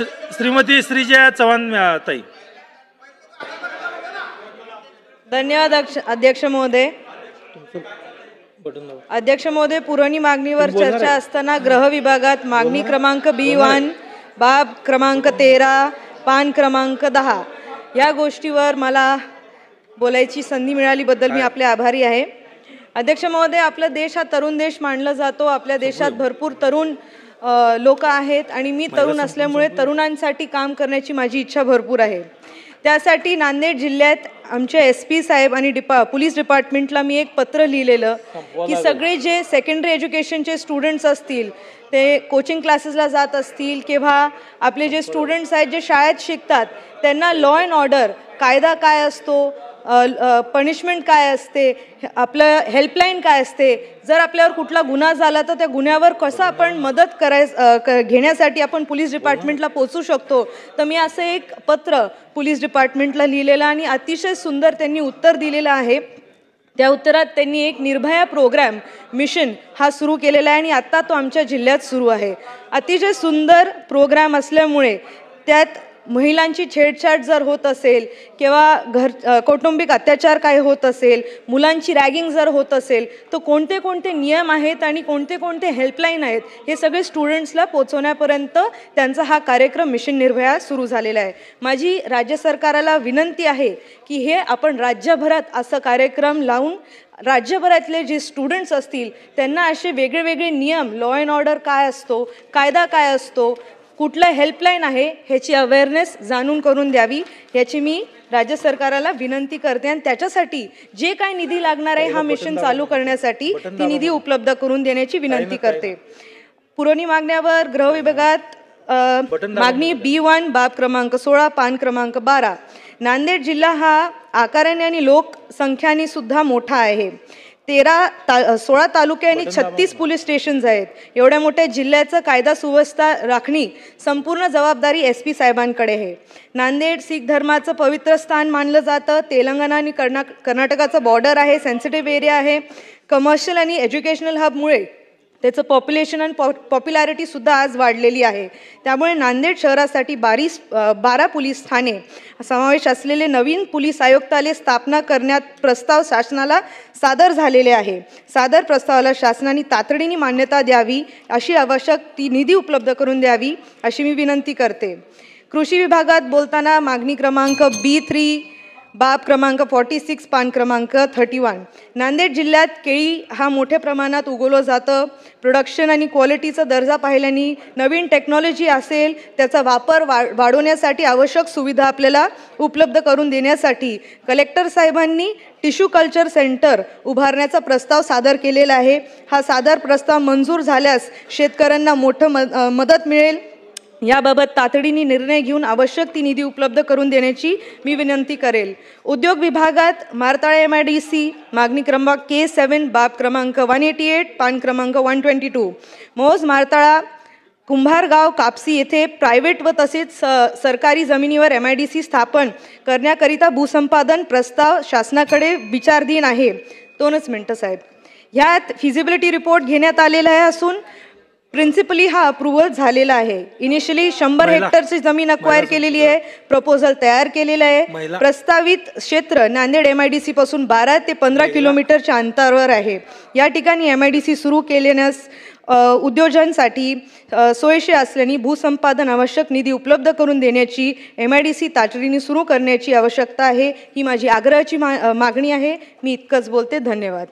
श्रीमती श्रीजया चव्हाण ताई। धन्यवाद अध्यक्ष महोदय। अध्यक्ष महोदय, पुरवणी मागणीवर चर्चा असताना गृह विभागात मागणी क्रमांक B1 बाब क्रमांक 13 पान क्रमांक 10 या गोष्टीवर मला बोलायची संधी मिळालीबद्दल मी आपले आभारी आहे। अध्यक्ष महोदय, आपला देश हा तरुण देश मानला जातो। आपल्या देशात भरपूर तरुण लोक आहेत आणि मी तरुण असल्यामुळे तरुणांसाठी काम करण्याची माझी इच्छा भरपूर आहे। त्यासाठी नांदेड जिल्ह्यात आमच्या SP साहेब आणि पोलीस डिपार्टमेंटला मी एक पत्र लिहिलेलं की सगळे जे सेकंडरी एज्युकेशनचे स्टुडंट्स असतील, ते कोचिंग क्लासेसला जात असतील किंवा आपले जे स्टुडंट्स आहेत जे शाळेत शिकतात, त्यांना लॉ अँड ऑर्डर कायदा काय असतो, पनिशमेंट काय असते, आपलं हेल्पलाईन काय असते, जर आपल्यावर कुठला गुन्हा झाला तर त्या गुन्ह्यावर कसं आपण मदत घेण्यासाठी आपण पोलीस डिपार्टमेंटला पोहोचू शकतो। तर मी असं एक पत्र पोलीस डिपार्टमेंटला लिहिलेलं आणि अतिशय सुंदर त्यांनी उत्तर दिलेलं आहे। त्या उत्तरात त्यांनी एक निर्भया प्रोग्राम मिशन हा सुरू केलेला आहे आणि आता तो आमच्या जिल्ह्यात सुरू आहे। अतिशय सुंदर प्रोग्राम असल्यामुळे त्यात महिलांची छेडछाड जर होत असेल किंवा कौटुंबिक अत्याचार काय होत असेल, मुलांची रॅगिंग जर होत असेल, तर कोणते कोणते नियम आहेत आणि कोणते कोणते हेल्पलाईन आहेत हे सगळे स्टुडंट्सला पोहोचवण्यापर्यंत त्यांचा हा कार्यक्रम मिशन निर्भया सुरू झालेला आहे। माझी राज्य सरकारला विनंती आहे की हे आपण राज्यभरात असं कार्यक्रम लावून राज्यभरातले जे स्टुडंट्स असतील त्यांना असे वेगळे वेगळे नियम, लॉ अँड ऑर्डर काय असतो, कायदा काय असतो, कुठलं हेल्पलाईन आहे ह्याची अवेअरनेस जाणून करून द्यावी, याची मी राज्य सरकारला विनंती करते आणि त्याच्यासाठी जे काही निधी लागणार आहे हा मिशन चालू करण्यासाठी ती निधी उपलब्ध करून देण्याची विनंती करते। पुरवणी मागण्यावर गृह विभागात मागणी B1 बाब क्रमांक 16 पान क्रमांक 12। नांदेड जिल्हा हा आकाराने आणि लोकसंख्याने सुद्धा मोठा आहे। 16 तालुके आणि 36 पोलीस स्टेशन्स आहेत। एवढ्या मोठ्या जिल्ह्याचं कायदा सुव्यवस्था राखणी संपूर्ण जबाबदारी SP साहेबांकडे आहे। नांदेड शीख धर्माचं पवित्र स्थान मानलं जातं। तेलंगणा आणि कर्नाटकाचं बॉर्डर आहे, सेन्सिटिव्ह एरिया आहे। कमर्शियल आणि एज्युकेशनल हबमुळे त्याचं पॉप्युलेशन आणि पॉप्युलॅरिटी सुद्धा आज वाढलेली आहे। त्यामुळे नांदेड शहरासाठी 12 पोलीस ठाणे समावेश असलेले नवीन पोलीस आयुक्तालय स्थापना करण्यात प्रस्ताव शासनाला सादर झालेले आहे। सादर प्रस्तावाला शासनाने तातडीने मान्यता द्यावी, अशी आवश्यक ती निधी उपलब्ध करून द्यावी अशी मी विनंती करते। कृषी विभागात बोलताना मागणी क्रमांक B3 बाब क्रमांक 46 पान क्रमांक 31। नांदेड जिल्ह्यात केळी हा मोठ्या प्रमाणात उगवलं जातं। प्रोडक्शन आणि क्वालिटीचा दर्जा पाहिल्याने नवीन टेक्नॉलॉजी असेल त्याचा वापर वाढवण्यासाठी आवश्यक सुविधा आपल्याला उपलब्ध करून देण्यासाठी कलेक्टर साहेबांनी टिश्यू कल्चर सेंटर उभारण्याचा प्रस्ताव सादर केलेला आहे। हा सादर प्रस्ताव मंजूर झाल्यास शेतकऱ्यांना मोठं मदत मिळेल। याबाबत तातडीने निर्णय घेऊन आवश्यक ती निधी उपलब्ध करून देण्याची मी विनंती करेल। उद्योग विभागात मारताळा MIDC मागणी क्रमांक K7 बाब क्रमांक 188 पान क्रमांक 122। मौज मारताळा कुंभारगाव कापसी येथे प्रायव्हेट व तसेच सरकारी जमिनीवर MIDC स्थापन करण्याकरिता भूसंपादन प्रस्ताव शासनाकडे विचाराधीन आहे। 2 मिनिटं साहेब। ह्यात फिजिबिलिटी रिपोर्ट घेण्यात आलेला आहे असून प्रिन्सिपली हा अप्रूव्हल झालेला आहे। इनिशियली 100 हेक्टरची जमीन अक्वायर केलेली आहे, प्रपोजल तयार केलेला आहे। प्रस्तावित क्षेत्र नांदेड MIDC पासून 12 ते 15 किलोमीटरच्या अंतरावर आहे। या ठिकाणी MIDC सुरू केल्यास उद्योजकांसाठी सोयीचे असल्याने भूसंपादन आवश्यक निधी उपलब्ध करून देण्याची MIDC तातडीने सुरू करण्याची आवश्यकता आहे। ही माझी आग्रहाची मागणी आहे। मी इतकंच बोलते। धन्यवाद।